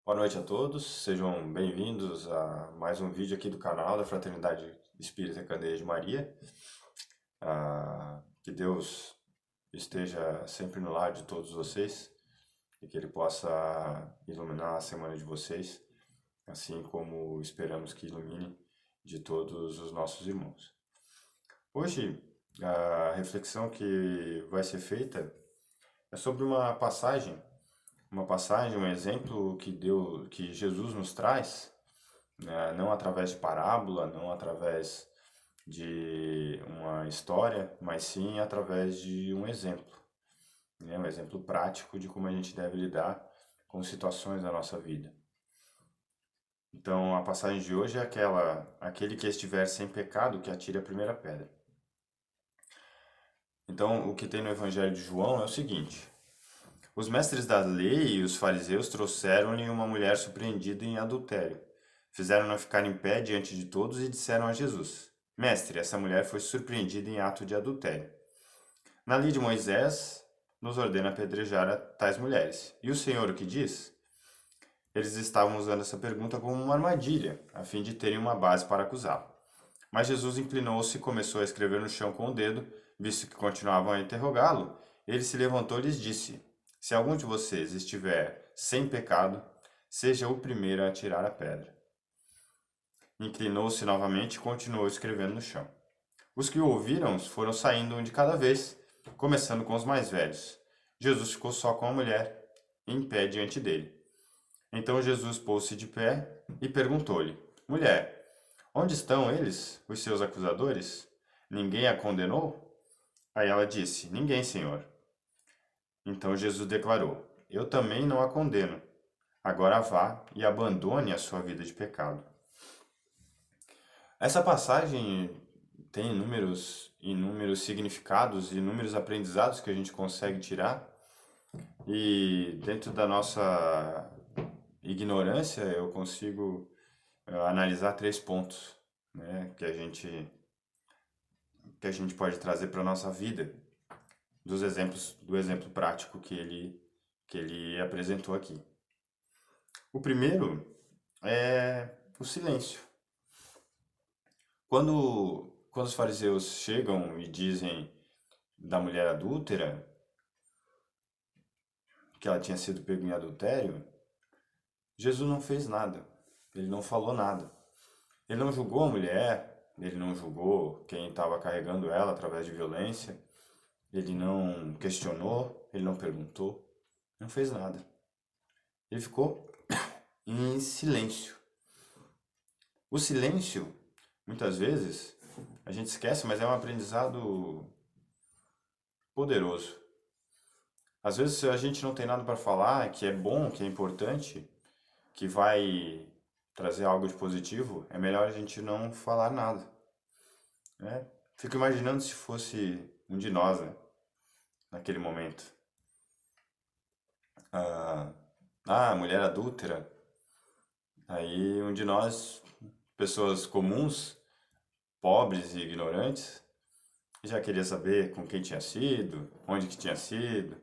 Boa noite a todos, sejam bem-vindos a mais um vídeo aqui do canal da Fraternidade Espírita Candeia de Maria. Que Deus esteja sempre no lar de todos vocês e que Ele possa iluminar a semana de vocês, assim como esperamos que ilumine de todos os nossos irmãos. Hoje, a reflexão que vai ser feita é sobre um exemplo que Jesus nos traz, né, não através de parábola, não através de uma história, mas sim através de um exemplo, né, um exemplo prático de como a gente deve lidar com situações da nossa vida. Então, a passagem de hoje é aquele que estiver sem pecado, que atire a primeira pedra. Então, o que tem no Evangelho de João é o seguinte: os mestres da lei e os fariseus trouxeram-lhe uma mulher surpreendida em adultério. Fizeram-na ficar em pé diante de todos e disseram a Jesus: Mestre, essa mulher foi surpreendida em ato de adultério. Na lei de Moisés, nos ordena apedrejar a tais mulheres. E o Senhor o que diz? Eles estavam usando essa pergunta como uma armadilha, a fim de terem uma base para acusá-lo. Mas Jesus inclinou-se e começou a escrever no chão com o dedo, visto que continuavam a interrogá-lo. Ele se levantou e lhes disse: Se algum de vocês estiver sem pecado, seja o primeiro a atirar a pedra. Inclinou-se novamente e continuou escrevendo no chão. Os que o ouviram foram saindo um de cada vez, começando com os mais velhos. Jesus ficou só com a mulher, em pé diante dele. Então Jesus pôs-se de pé e perguntou-lhe: Mulher, onde estão eles, os seus acusadores? Ninguém a condenou? Aí ela disse: Ninguém, Senhor. Então Jesus declarou: Eu também não a condeno. Agora vá e abandone a sua vida de pecado. Essa passagem tem inúmeros significados e inúmeros aprendizados que a gente consegue tirar. E dentro da nossa ignorância, eu consigo analisar 3 pontos, né, que a gente pode trazer para a nossa vida, do exemplo prático que ele apresentou aqui. O primeiro é o silêncio. Quando os fariseus chegam e dizem da mulher adúltera, que ela tinha sido pega em adultério, Jesus não fez nada, ele não falou nada. Ele não julgou a mulher, ele não julgou quem estava carregando ela através de violência, ele não questionou, ele não perguntou, não fez nada. Ele ficou em silêncio. O silêncio, muitas vezes, a gente esquece, mas é um aprendizado poderoso. Às vezes, se a gente não tem nada para falar, que é bom, que é importante, que vai trazer algo de positivo, é melhor a gente não falar nada, né? Fico imaginando se fosse um de nós, né, naquele momento. Mulher adúltera. Aí um de nós, pessoas comuns, pobres e ignorantes, já queria saber com quem tinha sido, onde que tinha sido,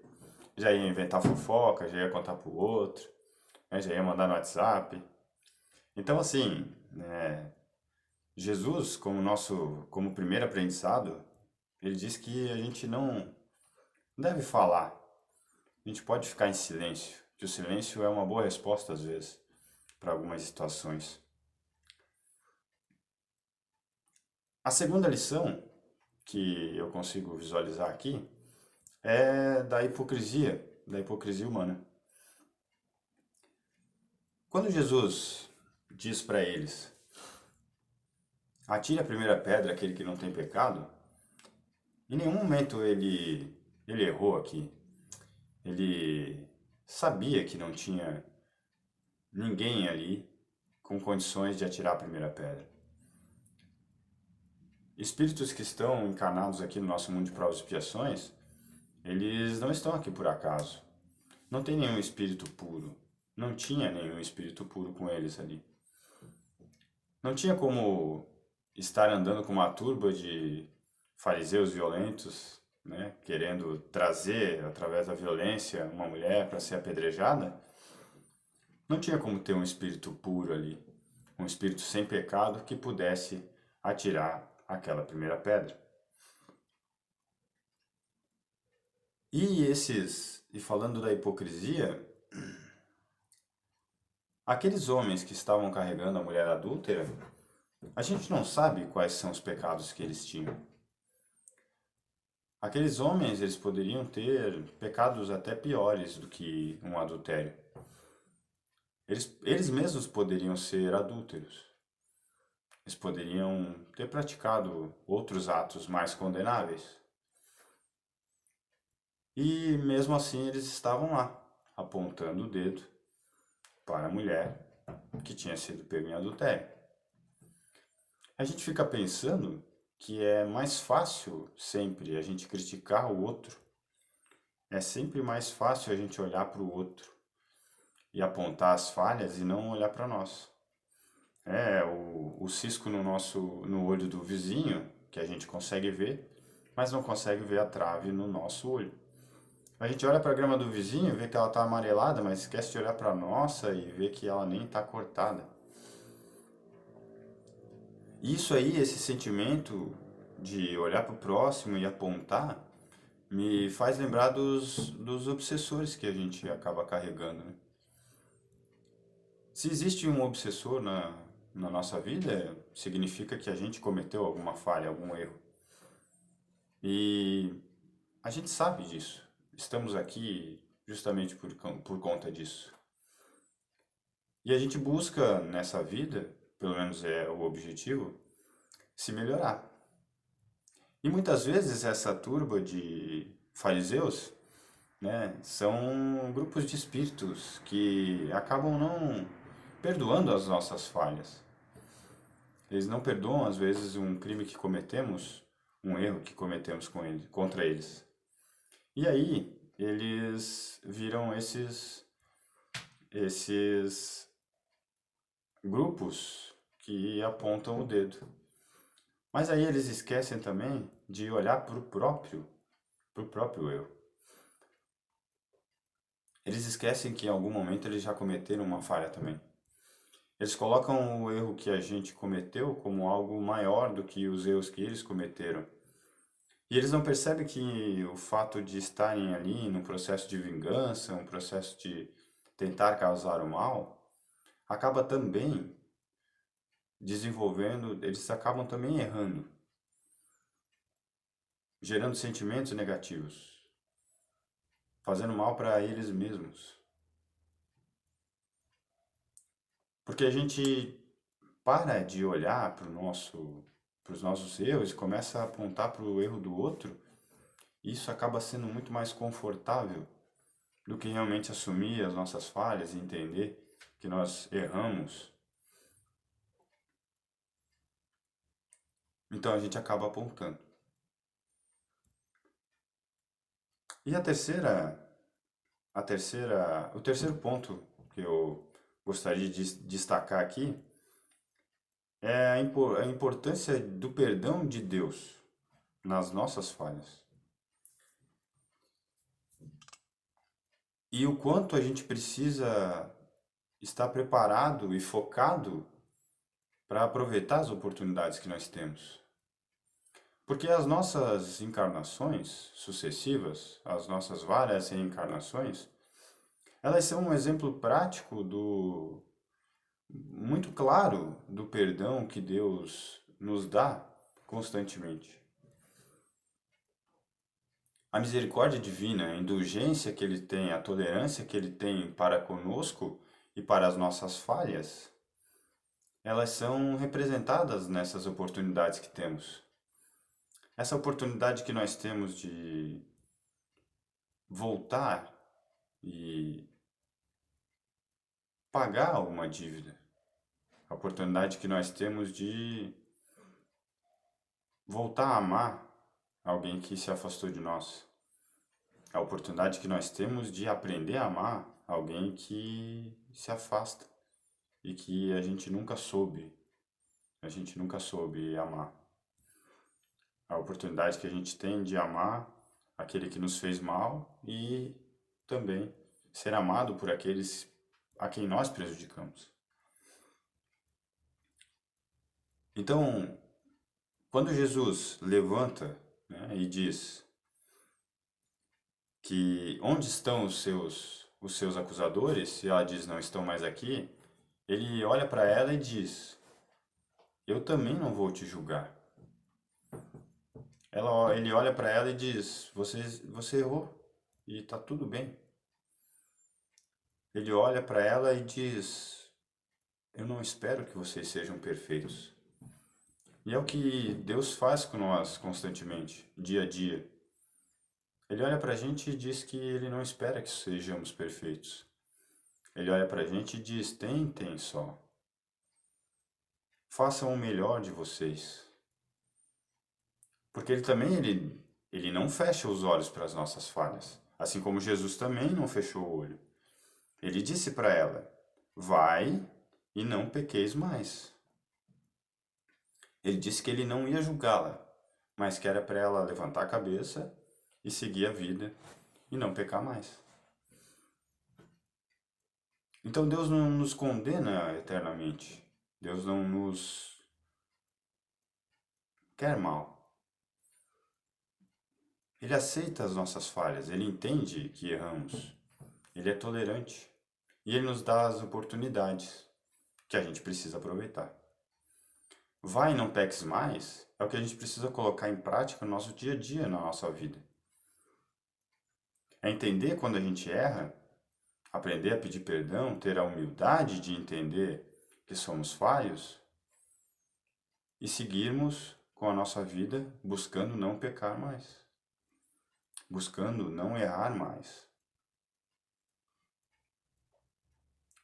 já ia inventar fofoca, já ia contar pro outro, né, já ia mandar no WhatsApp. Então assim, né, Jesus, como primeiro aprendizado, ele diz que a gente não deve falar, a gente pode ficar em silêncio, que o silêncio é uma boa resposta às vezes para algumas situações. A segunda lição que eu consigo visualizar aqui é da hipocrisia humana. Quando Jesus diz para eles: Atire a primeira pedra aquele que não tem pecado, em nenhum momento ele errou aqui. Ele sabia que não tinha ninguém ali com condições de atirar a primeira pedra. Espíritos que estão encarnados aqui no nosso mundo de provas e expiações, eles não estão aqui por acaso. Não tem nenhum espírito puro. Não tinha nenhum espírito puro com eles ali. Não tinha como estar andando com uma turba de fariseus violentos, né, querendo trazer, através da violência, uma mulher para ser apedrejada. Não tinha como ter um espírito puro ali, um espírito sem pecado que pudesse atirar aquela primeira pedra. E falando da hipocrisia, aqueles homens que estavam carregando a mulher adúltera, a gente não sabe quais são os pecados que eles tinham. Aqueles homens, eles poderiam ter pecados até piores do que um adultério. Eles mesmos poderiam ser adúlteros. Eles poderiam ter praticado outros atos mais condenáveis. E mesmo assim eles estavam lá, apontando o dedo para a mulher que tinha sido pega em adultério. A gente fica pensando que é mais fácil sempre a gente criticar o outro. É sempre mais fácil a gente olhar para o outro e apontar as falhas e não olhar para nós. O cisco no olho do vizinho, que a gente consegue ver, mas não consegue ver a trave no nosso olho. A gente olha para a grama do vizinho, vê que ela está amarelada, mas esquece de olhar para a nossa e vê que ela nem está cortada. Isso aí, esse sentimento de olhar para o próximo e apontar, me faz lembrar dos obsessores que a gente acaba carregando, né? Se existe um obsessor na nossa vida, significa que a gente cometeu alguma falha, algum erro. E a gente sabe disso. Estamos aqui justamente por conta disso. E a gente busca nessa vida, pelo menos é o objetivo, se melhorar. E muitas vezes essa turba de fariseus, né, são grupos de espíritos que acabam não perdoando as nossas falhas. Eles não perdoam, às vezes, um crime que cometemos, um erro que cometemos contra eles. E aí, eles viram esses grupos que apontam o dedo. Mas aí eles esquecem também de olhar para o próprio erro. Eles esquecem que em algum momento eles já cometeram uma falha também. Eles colocam o erro que a gente cometeu como algo maior do que os erros que eles cometeram. E eles não percebem que o fato de estarem ali num processo de vingança, um processo de tentar causar o mal, acaba também desenvolvendo, eles acabam também errando, gerando sentimentos negativos, fazendo mal para eles mesmos. Porque a gente para de olhar para os nossos erros e começa a apontar para o erro do outro, e isso acaba sendo muito mais confortável do que realmente assumir as nossas falhas e entender que nós erramos. Então a gente acaba apontando. E o terceiro ponto que eu gostaria de destacar aqui é a importância do perdão de Deus nas nossas falhas. E o quanto a gente precisa estar preparado e focado para aproveitar as oportunidades que nós temos. Porque as nossas encarnações sucessivas, as nossas várias reencarnações, elas são um exemplo prático muito claro do perdão que Deus nos dá constantemente. A misericórdia divina, a indulgência que Ele tem, a tolerância que Ele tem para conosco e para as nossas falhas, elas são representadas nessas oportunidades que temos. Essa oportunidade que nós temos de voltar e pagar alguma dívida. A oportunidade que nós temos de voltar a amar alguém que se afastou de nós. A oportunidade que nós temos de aprender a amar alguém que se afasta e que a gente nunca soube amar. A oportunidade que a gente tem de amar aquele que nos fez mal e também ser amado por aqueles a quem nós prejudicamos. Então, quando Jesus levanta, né, e diz que onde estão os seus acusadores, e ela diz não estão mais aqui, ele olha para ela e diz: eu também não vou te julgar. Ele olha para ela e diz: você errou e está tudo bem. Ele olha para ela e diz: eu não espero que vocês sejam perfeitos. E é o que Deus faz com nós constantemente, dia a dia. Ele olha para a gente e diz que ele não espera que sejamos perfeitos. Ele olha para a gente e diz: tentem só. Façam o melhor de vocês. Porque ele não fecha os olhos para as nossas falhas. Assim como Jesus também não fechou o olho. Ele disse para ela: vai e não pequeis mais. Ele disse que ele não ia julgá-la, mas que era para ela levantar a cabeça e seguir a vida e não pecar mais. Então Deus não nos condena eternamente. Deus não nos quer mal. Ele aceita as nossas falhas, ele entende que erramos. Ele é tolerante e ele nos dá as oportunidades que a gente precisa aproveitar. Vai e não peques mais é o que a gente precisa colocar em prática no nosso dia a dia, na nossa vida. É entender quando a gente erra, aprender a pedir perdão, ter a humildade de entender que somos falhos e seguirmos com a nossa vida buscando não pecar mais, buscando não errar mais.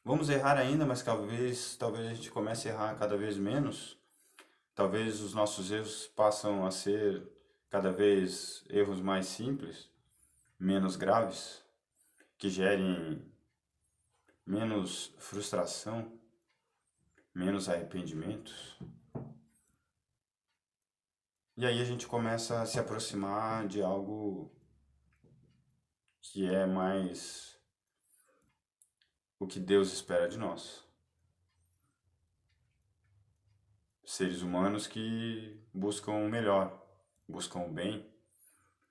Vamos errar ainda, mas talvez a gente comece a errar cada vez menos. Talvez os nossos erros passam a ser cada vez erros mais simples, menos graves, que gerem menos frustração, menos arrependimentos. E aí a gente começa a se aproximar de algo que é mais o que Deus espera de nós. Seres humanos que buscam o melhor, buscam o bem.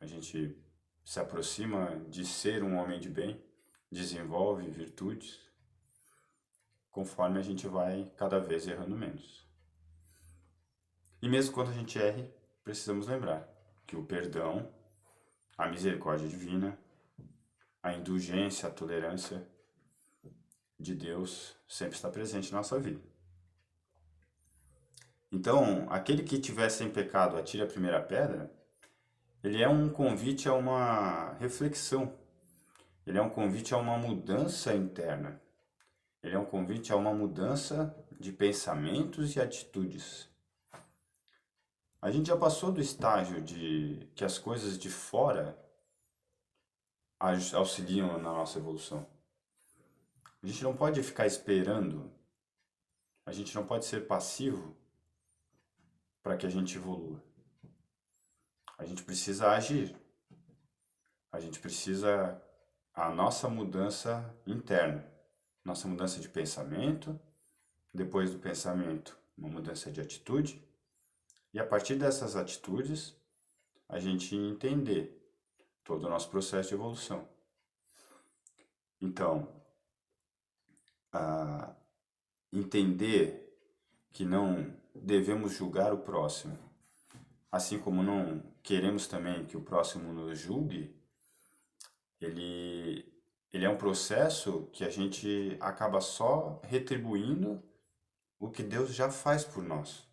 A gente se aproxima de ser um homem de bem, desenvolve virtudes, conforme a gente vai cada vez errando menos. E mesmo quando a gente erre, precisamos lembrar que o perdão, a misericórdia divina, a indulgência, a tolerância de Deus sempre está presente na nossa vida. Então, aquele que tiver sem pecado, atire a primeira pedra, ele é um convite a uma reflexão, ele é um convite a uma mudança interna, ele é um convite a uma mudança de pensamentos e atitudes. A gente já passou do estágio de que as coisas de fora auxiliam na nossa evolução. A gente não pode ficar esperando, a gente não pode ser passivo para que a gente evolua. A gente precisa agir. A gente precisa a nossa mudança interna, nossa mudança de pensamento, depois do pensamento, uma mudança de atitude, e a partir dessas atitudes, a gente entender todo o nosso processo de evolução. Então, entender que não devemos julgar o próximo, assim como não queremos também que o próximo nos julgue, ele é um processo que a gente acaba só retribuindo o que Deus já faz por nós.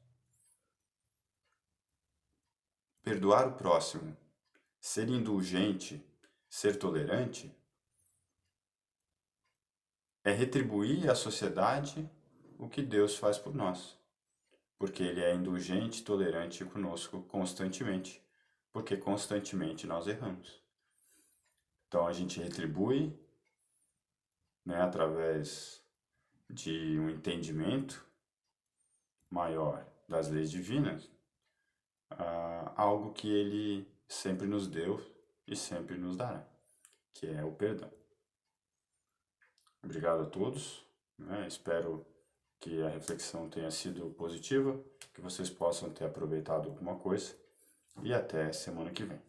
Perdoar o próximo, ser indulgente, ser tolerante, é retribuir à sociedade o que Deus faz por nós. Porque Ele é indulgente e tolerante conosco constantemente. Porque constantemente nós erramos. Então a gente retribui, né, através de um entendimento maior das leis divinas, algo que Ele sempre nos deu e sempre nos dará, que é o perdão. Obrigado a todos. né? Espero que a reflexão tenha sido positiva, que vocês possam ter aproveitado alguma coisa e até semana que vem.